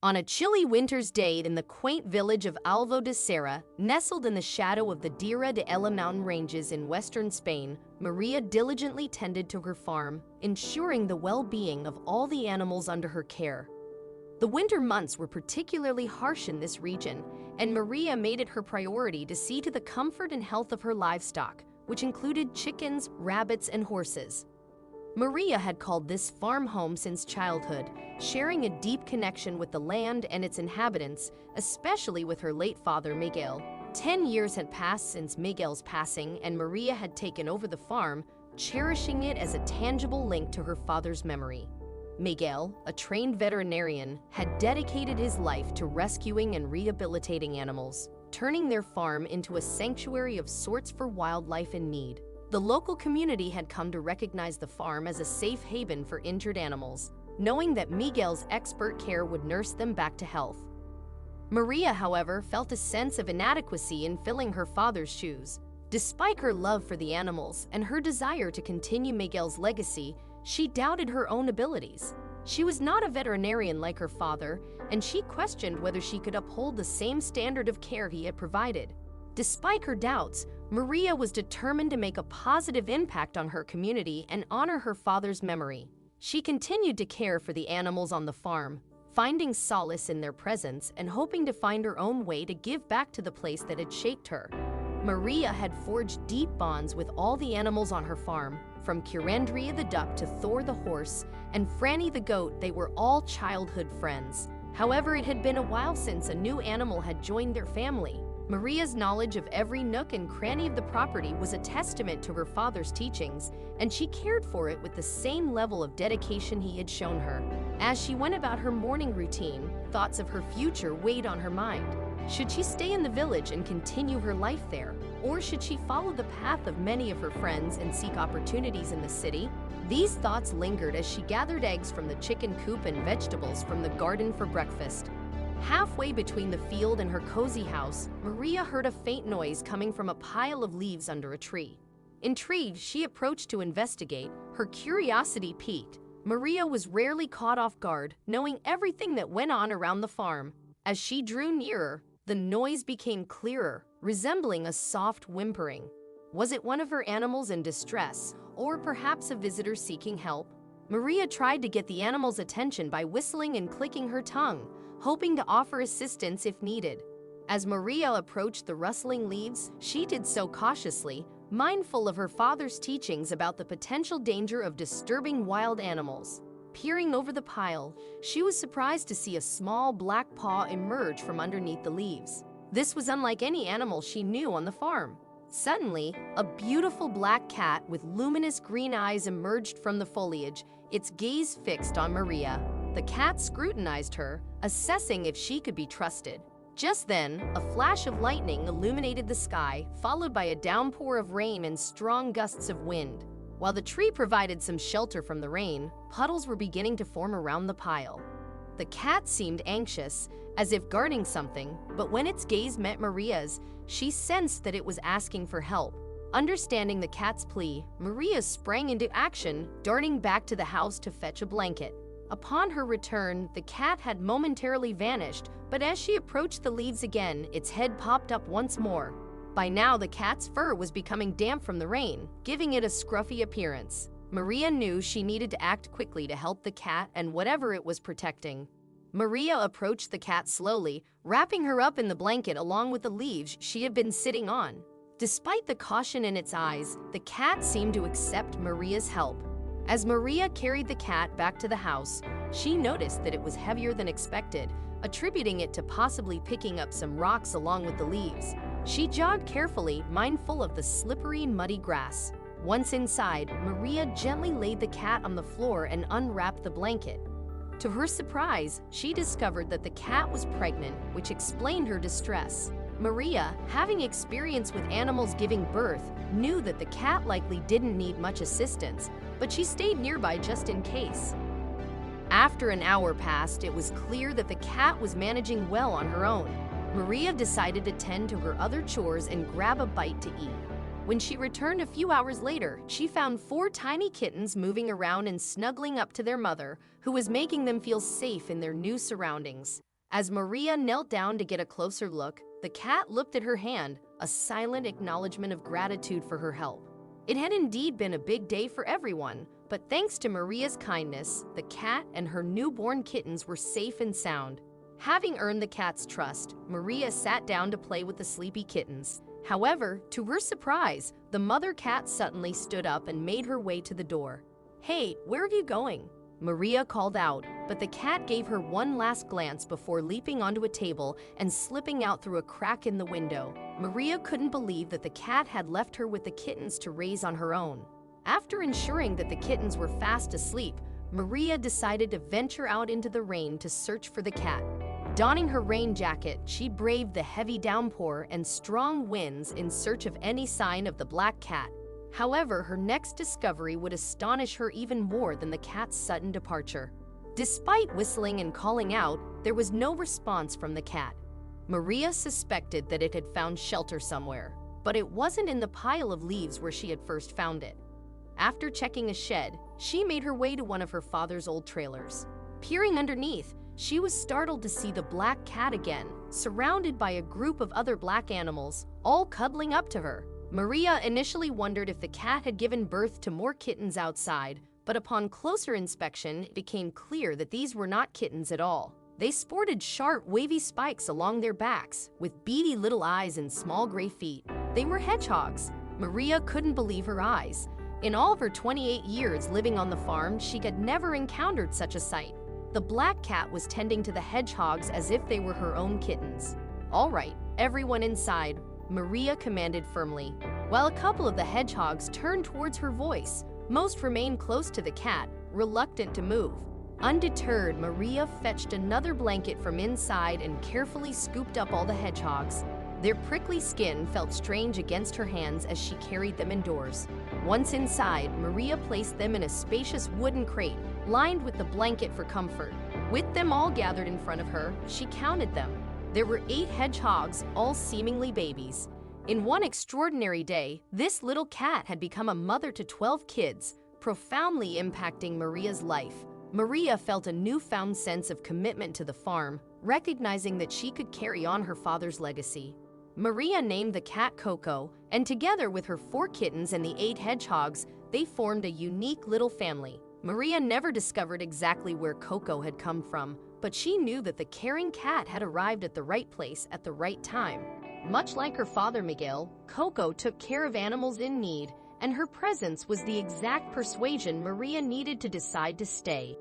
On a chilly winter's day in the quaint village of Alvo de Serra, nestled in the shadow of the Dira de Ella mountain ranges in western Spain, Maria diligently tended to her farm, ensuring the well-being of all the animals under her care. The winter months were particularly harsh in this region, and Maria made it her priority to see to the comfort and health of her livestock, which included chickens, rabbits, and horses. Maria had called this farm home since childhood, sharing a deep connection with the land and its inhabitants, especially with her late father, Miguel. 10 years had passed since Miguel's passing, and Maria had taken over the farm, cherishing it as a tangible link to her father's memory. Miguel, a trained veterinarian, had dedicated his life to rescuing and rehabilitating animals, turning their farm into a sanctuary of sorts for wildlife in need. The local community had come to recognize the farm as a safe haven for injured animals, knowing that Miguel's expert care would nurse them back to health. Maria, however, felt a sense of inadequacy in filling her father's shoes. Despite her love for the animals and her desire to continue Miguel's legacy, she doubted her own abilities. She was not a veterinarian like her father, and she questioned whether she could uphold the same standard of care he had provided. Despite her doubts, Maria was determined to make a positive impact on her community and honor her father's memory. She continued to care for the animals on the farm, finding solace in their presence and hoping to find her own way to give back to the place that had shaped her. Maria had forged deep bonds with all the animals on her farm. From Curandria the duck to Thor the horse and Franny the goat, they were all childhood friends. However, it had been a while since a new animal had joined their family. Maria's knowledge of every nook and cranny of the property was a testament to her father's teachings, and she cared for it with the same level of dedication he had shown her. As she went about her morning routine, thoughts of her future weighed on her mind. Should she stay in the village and continue her life there, or should she follow the path of many of her friends and seek opportunities in the city? These thoughts lingered as she gathered eggs from the chicken coop and vegetables from the garden for breakfast. Halfway between the field and her cozy house, Maria heard a faint noise coming from a pile of leaves under a tree. Intrigued, she approached to investigate. Her curiosity piqued. Maria was rarely caught off guard, knowing everything that went on around the farm. As she drew nearer, the noise became clearer, resembling a soft whimpering. Was it one of her animals in distress, or perhaps a visitor seeking help? Maria tried to get the animal's attention by whistling and clicking her tongue, hoping to offer assistance if needed. As Maria approached the rustling leaves, she did so cautiously, mindful of her father's teachings about the potential danger of disturbing wild animals. Peering over the pile, she was surprised to see a small black paw emerge from underneath the leaves. This was unlike any animal she knew on the farm. Suddenly, a beautiful black cat with luminous green eyes emerged from the foliage, its gaze fixed on Maria. The cat scrutinized her, assessing if she could be trusted. Just then, a flash of lightning illuminated the sky, followed by a downpour of rain and strong gusts of wind. While the tree provided some shelter from the rain, puddles were beginning to form around the pile. The cat seemed anxious, as if guarding something, but when its gaze met Maria's, she sensed that it was asking for help. Understanding the cat's plea, Maria sprang into action, darting back to the house to fetch a blanket. Upon her return, the cat had momentarily vanished, but as she approached the leaves again, its head popped up once more. By now, the cat's fur was becoming damp from the rain, giving it a scruffy appearance. Maria knew she needed to act quickly to help the cat and whatever it was protecting. Maria approached the cat slowly, wrapping her up in the blanket along with the leaves she had been sitting on. Despite the caution in its eyes, the cat seemed to accept Maria's help. As Maria carried the cat back to the house, she noticed that it was heavier than expected, attributing it to possibly picking up some rocks along with the leaves. She jogged carefully, mindful of the slippery, muddy grass. Once inside, Maria gently laid the cat on the floor and unwrapped the blanket. To her surprise, she discovered that the cat was pregnant, which explained her distress. Maria, having experience with animals giving birth, knew that the cat likely didn't need much assistance, but she stayed nearby just in case. After an hour passed, it was clear that the cat was managing well on her own. Maria decided to tend to her other chores and grab a bite to eat. When she returned a few hours later, she found 4 tiny kittens moving around and snuggling up to their mother, who was making them feel safe in their new surroundings. As Maria knelt down to get a closer look, the cat looked at her hand, a silent acknowledgement of gratitude for her help. It had indeed been a big day for everyone, but thanks to Maria's kindness, the cat and her newborn kittens were safe and sound. Having earned the cat's trust, Maria sat down to play with the sleepy kittens. However, to her surprise, the mother cat suddenly stood up and made her way to the door. "Hey, where are you going?" Maria called out, but the cat gave her one last glance before leaping onto a table and slipping out through a crack in the window. Maria couldn't believe that the cat had left her with the kittens to raise on her own. After ensuring that the kittens were fast asleep, Maria decided to venture out into the rain to search for the cat. Donning her rain jacket, she braved the heavy downpour and strong winds in search of any sign of the black cat. However, her next discovery would astonish her even more than the cat's sudden departure. Despite whistling and calling out, there was no response from the cat. Maria suspected that it had found shelter somewhere, but it wasn't in the pile of leaves where she had first found it. After checking a shed, she made her way to one of her father's old trailers. Peering underneath, she was startled to see the black cat again, surrounded by a group of other black animals, all cuddling up to her. Maria initially wondered if the cat had given birth to more kittens outside, but upon closer inspection, it became clear that these were not kittens at all. They sported sharp, wavy spikes along their backs, with beady little eyes and small gray feet. They were hedgehogs. Maria couldn't believe her eyes. In all of her 28 years living on the farm, she had never encountered such a sight. The black cat was tending to the hedgehogs as if they were her own kittens. "All right, everyone inside," Maria commanded firmly. While a couple of the hedgehogs turned towards her voice, most remained close to the cat, reluctant to move. Undeterred, Maria fetched another blanket from inside and carefully scooped up all the hedgehogs. Their prickly skin felt strange against her hands as she carried them indoors. Once inside, Maria placed them in a spacious wooden crate, lined with the blanket for comfort. With them all gathered in front of her, she counted them. There were 8 hedgehogs, all seemingly babies. In one extraordinary day, this little cat had become a mother to 12 kids, profoundly impacting Maria's life. Maria felt a newfound sense of commitment to the farm, recognizing that she could carry on her father's legacy. Maria named the cat Coco, and together with her 4 kittens and the 8 hedgehogs, they formed a unique little family. Maria never discovered exactly where Coco had come from, but she knew that the caring cat had arrived at the right place at the right time. Much like her father Miguel, Coco took care of animals in need, and her presence was the exact persuasion Maria needed to decide to stay.